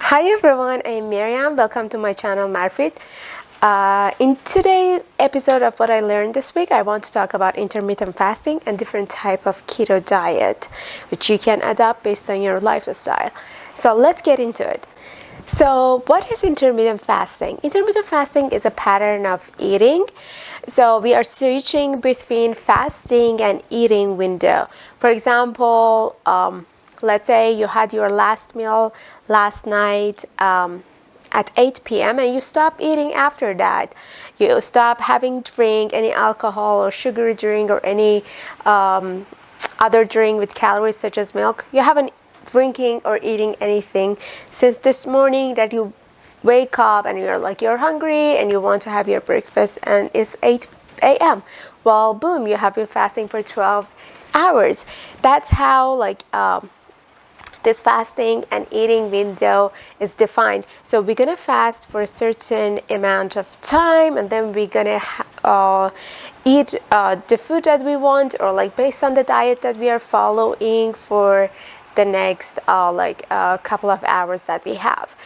Hi everyone, I am Miriam. Welcome to my channel Marfit. In today's episode of what I learned this week, I want to talk about intermittent fasting and different type of keto diet, which you can adapt based on your lifestyle. So let's get into it. So what is intermittent fasting? Intermittent fasting is a pattern of eating. So we are switching between fasting and eating window. For example, let's say you had your last meal last night at 8 p.m. and you stop eating after that. You stop having drink, any alcohol or sugary drink or any other drink with calories such as milk. You haven't drinking or eating anything since this morning that you wake up and you're hungry and you want to have your breakfast and it's 8 a.m. Well, boom, you have been fasting for 12 hours. That's how this fasting and eating window is defined. So we're gonna fast for a certain amount of time, and then we're gonna eat the food that we want, or based on the diet that we are following for the next couple of hours that we have.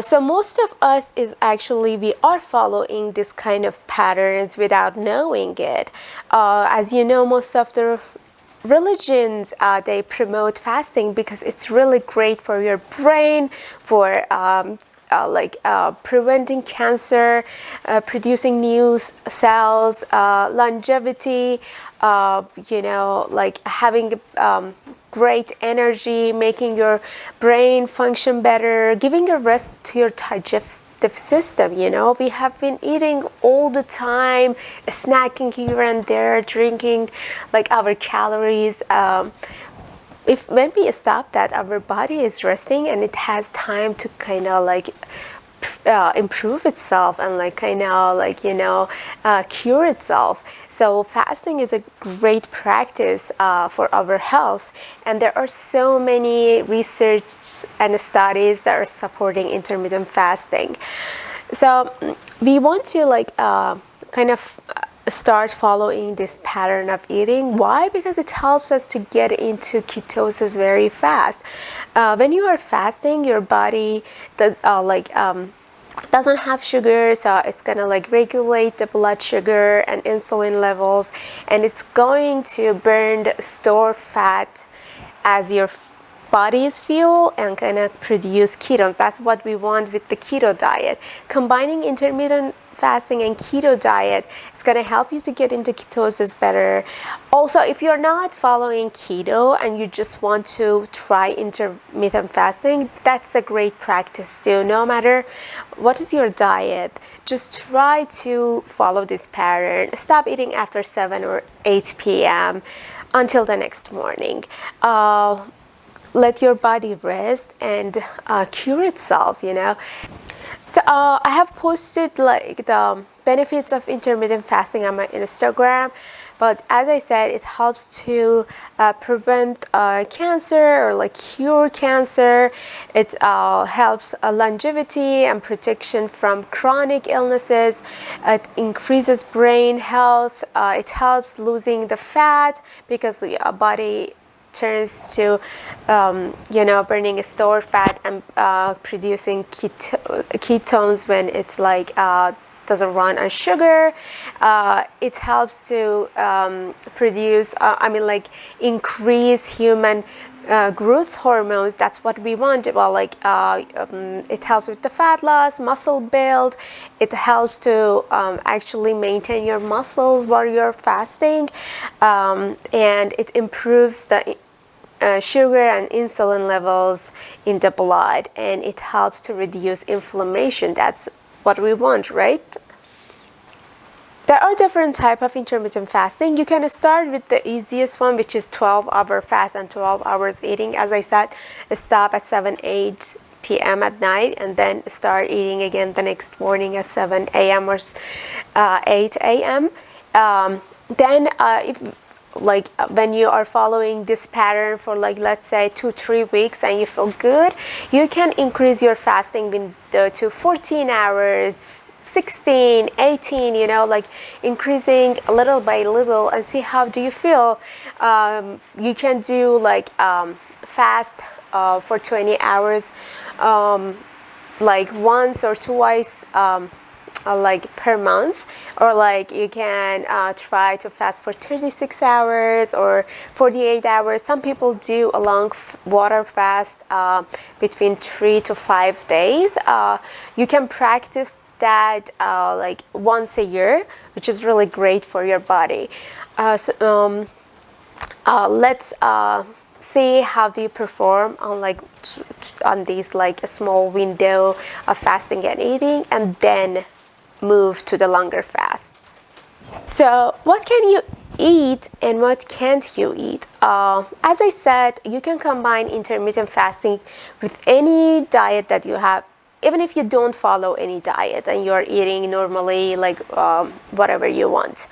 So most of us we are following this kind of patterns without knowing it. As you know, most of the religions they promote fasting because it's really great for your brain, for preventing cancer, producing new cells, longevity, having great energy, making your brain function better, giving a rest to your digestive system. We have been eating all the time, snacking here and there, drinking our calories. When we stop that, our body is resting and it has time to kind of improve itself and cure itself. So fasting is a great practice for our health, and there are so many research and studies that are supporting intermittent fasting. So we want to start following this pattern of eating. Why? Because it helps us to get into ketosis very fast. When you are fasting, your body doesn't have sugar, so it's gonna regulate the blood sugar and insulin levels, and it's going to burn the stored fat as your body's fuel and gonna produce ketones. That's what we want with the keto diet. Combining intermittent fasting and keto diet is going to help you to get into ketosis better. Also, if you're not following keto and you just want to try intermittent fasting, that's a great practice too. No matter what is your diet, just try to follow this pattern. Stop eating after 7 or 8 p.m. until the next morning. Let your body rest and cure itself. So I have posted the benefits of intermittent fasting on my Instagram, but as I said, it helps to prevent cancer or cure cancer. It helps longevity and protection from chronic illnesses. It increases brain health. It helps losing the fat because the body turns to burning stored fat and producing ketones when it's doesn't run on sugar. It helps to increase human growth hormones. That's what we want. It helps with the fat loss, muscle build. It helps to actually maintain your muscles while you're fasting, and it improves the sugar and insulin levels in the blood, and it helps to reduce inflammation. That's what we want, right? There are different types of intermittent fasting. You can start with the easiest one, which is 12-hour fast and 12 hours eating. As I said, stop at 8 p.m. at night and then start eating again the next morning at 7 a.m. or 8 a.m. Then when you are following this pattern for let's say 2-3 weeks and you feel good, you can increase your fasting window to 14 hours, 16, 18, increasing little by little, and see how do you feel. You can do fast for 20 hours, like once or twice like per month, or like you can try to fast for 36 hours or 48 hours. Some people do a long water fast between 3 to 5 days. You can practice that like once a year, which is really great for your body. Let's see how do you perform on like on these like a small window of fasting and eating, and then move to the longer fasts. So what can you eat and what can't you eat? As I said, you can combine intermittent fasting with any diet that you have, even if you don't follow any diet and you're eating normally like whatever you want.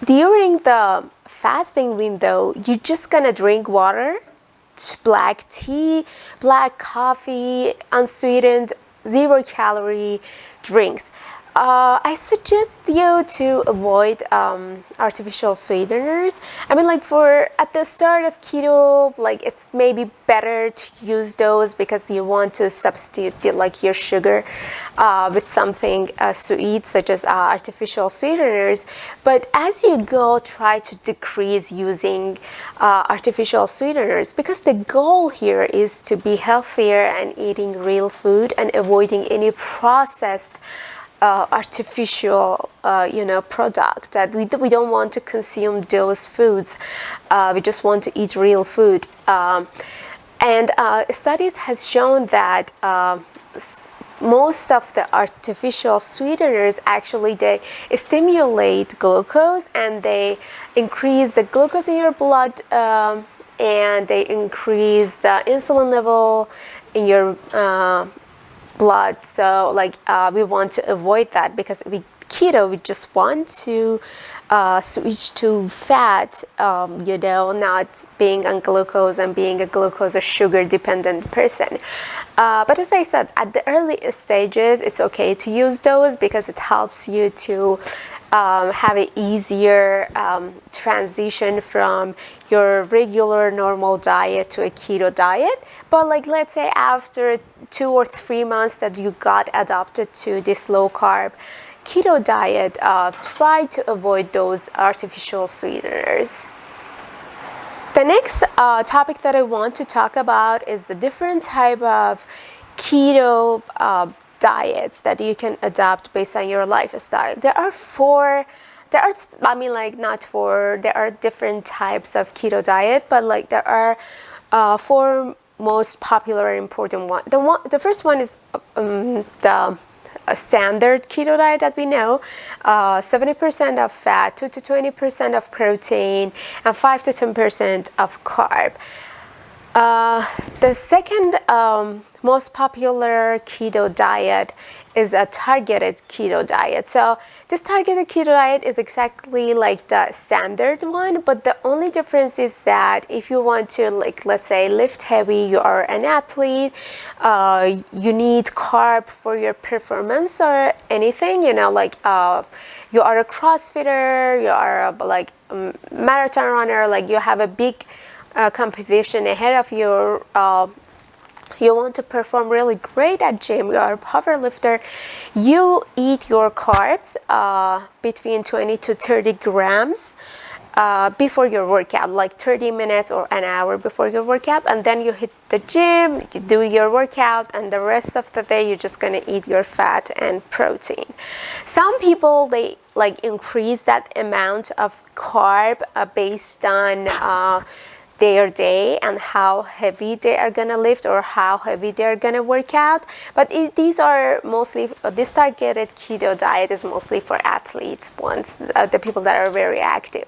During the fasting window, you're just gonna drink water, black tea, black coffee, unsweetened, 0-calorie drinks. I suggest you to avoid artificial sweeteners. I mean, like at the start of keto, like it's maybe better to use those because you want to substitute like your sugar with something sweet, such as artificial sweeteners. But as you go, try to decrease using artificial sweeteners, because the goal here is to be healthier and eating real food and avoiding any processed artificial product. That we don't want to consume those foods. We just want to eat real food. And studies has shown that most of the artificial sweeteners actually they stimulate glucose, and they increase the glucose in your blood, and they increase the insulin level in your blood. So like we want to avoid that, because with keto we just want to switch to fat, not being on glucose and being a glucose or sugar dependent person. But as I said, at the early stages it's okay to use those, because it helps you to have an easier transition from your regular normal diet to a keto diet. But like let's say after 2 or 3 months that you got adopted to this low carb keto diet, try to avoid those artificial sweeteners. The next topic that I want to talk about is the different type of keto diets that you can adopt based on your lifestyle. There are different types of keto diet, but like there are 4 most popular and important one. The first one is the standard keto diet that we know, 70% of fat, 2 to 20% of protein, and 5 to 10% of carb. The second most popular keto diet is a targeted keto diet. So this targeted keto diet is exactly like the standard one, but the only difference is that if you want to, like, let's say lift heavy, you are an athlete, you need carb for your performance or anything, like you are a CrossFitter, you are a marathon runner, like you have a big competition ahead of you, you want to perform really great at gym, you are a power lifter, you eat your carbs between 20 to 30 grams before your workout, like 30 minutes or an hour before your workout, and then you hit the gym, you do your workout, and the rest of the day you're just going to eat your fat and protein. Some people, they like increase that amount of carb based on their day and how heavy they are gonna lift or how heavy they are gonna work out. But these are mostly, this targeted keto diet is mostly for athletes, the people that are very active.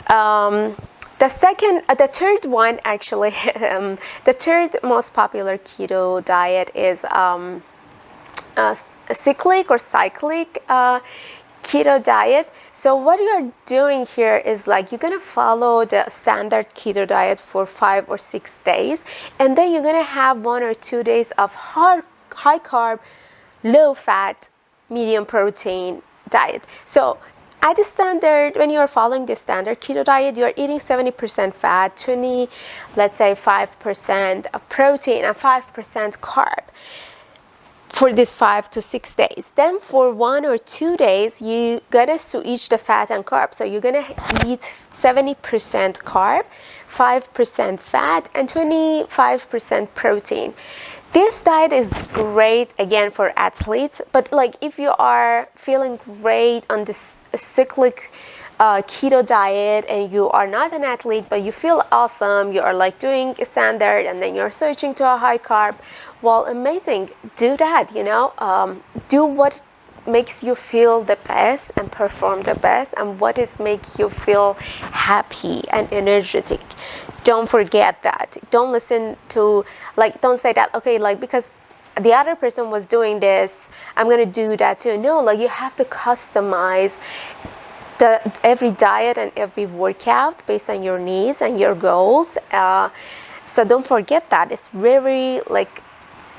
The third one actually, the third most popular keto diet is cyclic keto diet. So what you're doing here is like you're gonna follow the standard keto diet for 5 or 6 days, and then you're gonna have 1 or 2 days of high carb, low fat, medium protein diet. So at the standard, when you're following the standard keto diet, you're eating 70% fat, 20, let's say 5% protein and 5% carb for this 5 to 6 days. Then for 1 or 2 days, you gonna switch the fat and carb. So you're gonna eat 70% carb, 5% fat, and 25% protein. This diet is great again for athletes, but like if you are feeling great on this cyclic keto diet and you are not an athlete but you feel awesome, you are like doing a standard and then you're switching to a high carb, well, amazing, do that, do what makes you feel the best and perform the best, and what is make you feel happy and energetic. Don't forget that. Don't listen to, like, don't say that, okay, like, because the other person was doing this, I'm gonna do that too. No, like, you have to customize every diet and every workout based on your needs and your goals. So don't forget that. It's very, like,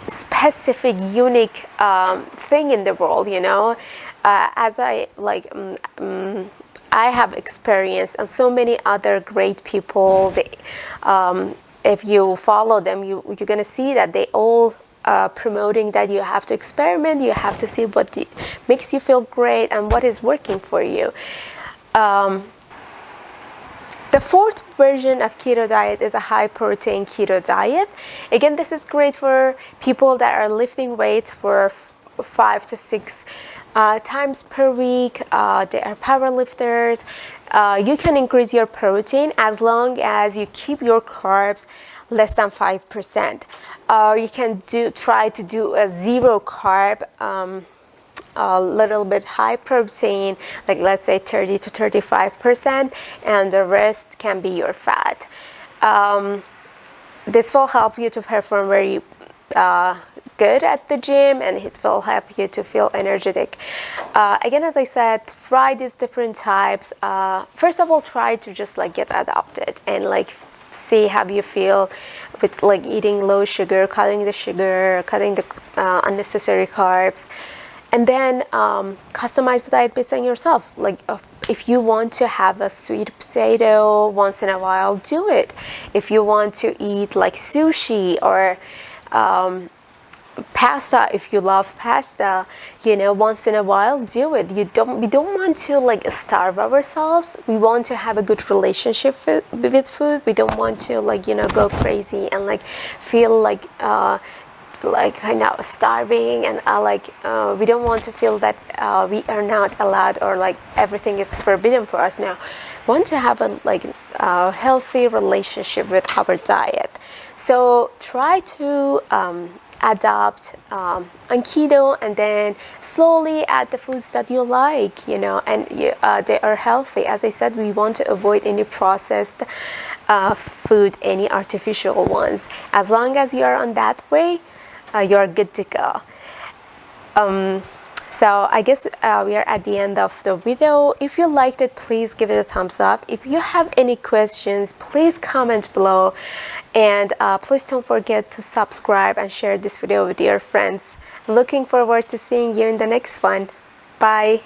specific, unique thing in the world, as I, like, I have experienced, and so many other great people, if you follow them, you're going to see that they all promoting that you have to experiment, you have to see what makes you feel great and what is working for you. The fourth version of keto diet is a high protein keto diet. Again, this is great for people that are lifting weights for 5 to 6 times per week. They are power lifters. You can increase your protein as long as you keep your carbs less than 5%. Or you can try to do a zero carb, a little bit high protein, like let's say 30 to 35%, and the rest can be your fat. This will help you to perform very good at the gym, and it will help you to feel energetic. Again, as I said, try these different types. First of all, try to just like get adopted and like see how you feel with like eating low sugar, cutting the unnecessary carbs. And then customize the diet based on yourself. Like if you want to have a sweet potato once in a while, do it. If you want to eat like sushi or pasta, if you love pasta, once in a while, do it. We don't want to like starve ourselves. We want to have a good relationship with food. We don't want to like go crazy and like feel like kind of starving, and we don't want to feel that we are not allowed or like everything is forbidden for us now. We want to have a healthy relationship with our diet. So try to adopt on keto, and then slowly add the foods that you like, and they are healthy. As I said, we want to avoid any processed food, any artificial ones. As long as you are on that way, you're good to go. So I guess we are at the end of the video. If you liked it, please give it a thumbs up. If you have any questions, please comment below, and please don't forget to subscribe and share this video with your friends. Looking forward to seeing you in the next one. Bye.